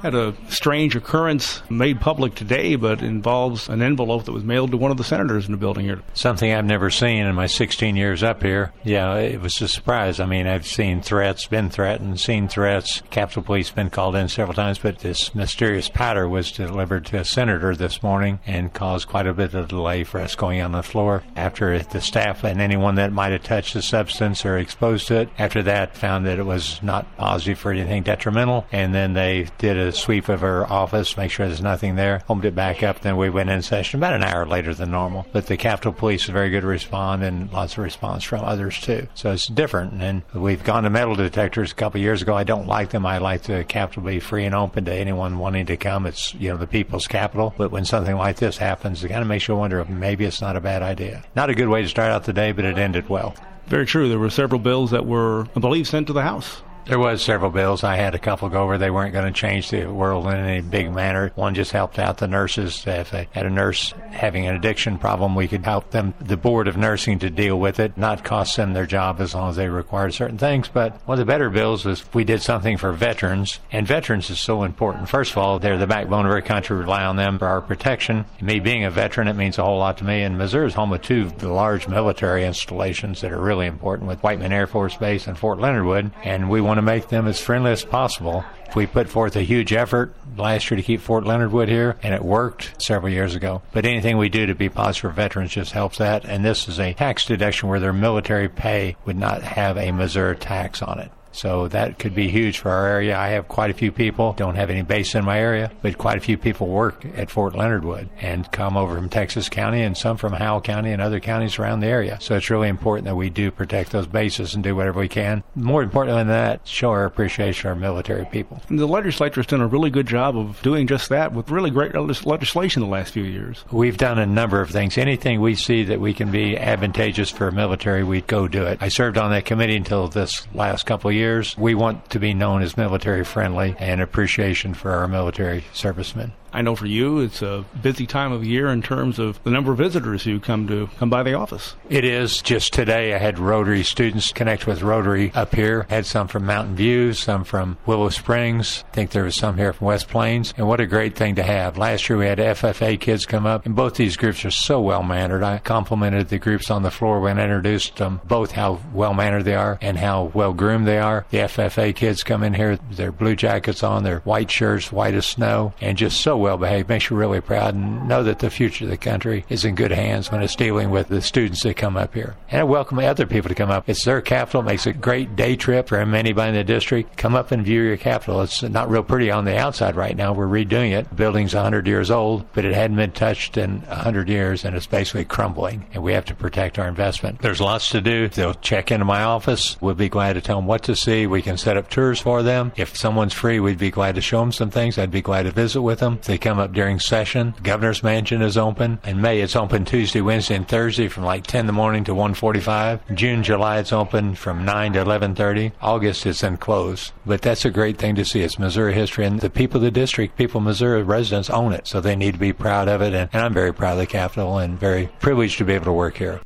Had a strange occurrence made public today, but involves an envelope that was mailed to one of the senators in the building here. Something I've never seen in my 16 years up here. Yeah, it was a surprise. I mean, I've seen threats, been threatened, seen threats. Capitol Police been called in several times, but this mysterious powder was delivered to a senator this morning and caused quite a bit of delay for us going on the floor. After the staff and anyone that might have touched the substance or exposed to it, after that found that it was not positive for anything detrimental, and then they did a sweep of our office, make sure there's nothing there, opened it back up, then we went in session about an hour later than normal. But the Capitol Police is very good to respond, and lots of response from others too. So it's different, and we've gone to metal detectors a couple of years ago. I don't like them. I like the Capitol to be free and open to anyone wanting to come. It's, the people's capital. But when something like this happens, it kind of makes you wonder if maybe it's not a bad idea. Not a good way to start out the day, but it ended well. Very true. There were several bills that were, I believe, sent to the House. There was several bills. I had a couple go over. They weren't going to change the world in any big manner. One just helped out the nurses. If they had a nurse having an addiction problem, we could help them, the Board of Nursing, to deal with it, not cost them their job as long as they required certain things. But one of the better bills was we did something for veterans, and veterans is so important. First of all, they're the backbone of our country. We rely on them for our protection. Me being a veteran, it means a whole lot to me. And Missouri is home of two large military installations that are really important, with Whiteman Air Force Base and Fort Leonard Wood, and we want to make them as friendly as possible. We put forth a huge effort last year to keep Fort Leonard Wood here, and it worked several years ago. But anything we do to be positive for veterans just helps that, and this is a tax deduction where their military pay would not have a Missouri tax on it. So that could be huge for our area. I have quite a few people, don't have any base in my area, but quite a few people work at Fort Leonard Wood and come over from Texas County and some from Howell County and other counties around the area. So it's really important that we do protect those bases and do whatever we can. More importantly than that, show our appreciation to our military people. And the legislature's done a really good job of doing just that with really great legislation the last few years. We've done a number of things. Anything we see that we can be advantageous for military, we go do it. I served on that committee until this last couple of years. We want to be known as military friendly and appreciation for our military servicemen. I know for you, it's a busy time of year in terms of the number of visitors who come by the office. It is. Just today, I had Rotary students connect with Rotary up here. Had some from Mountain View, some from Willow Springs. I think there was some here from West Plains. And what a great thing to have. Last year, we had FFA kids come up, and both these groups are so well-mannered. I complimented the groups on the floor when I introduced them, both how well-mannered they are and how well-groomed they are. The FFA kids come in here, their blue jackets on, their white shirts, white as snow, and just so well behaved. Makes you really proud and know that the future of the country is in good hands when it's dealing with the students that come up here. And I welcome other people to come up. It's their capital. It makes a great day trip for anybody in the district. Come up and view your capital. It's not real pretty on the outside right now. We're redoing it. The building's 100 years old, but it hadn't been touched in 100 years, and it's basically crumbling, and we have to protect our investment. There's lots to do. They'll check into my office. We'll be glad to tell them what to see. We can set up tours for them. If someone's free, we'd be glad to show them some things. I'd be glad to visit with them. If they come up during session, the Governor's Mansion is open. In May, it's open Tuesday, Wednesday, and Thursday from like 10 in the morning to 1:45. June, July, it's open from 9 to 11:30. August, it's then closed. But that's a great thing to see. It's Missouri history, and the people of the district, people of Missouri residents own it, so they need to be proud of it. And I'm very proud of the Capitol and very privileged to be able to work here.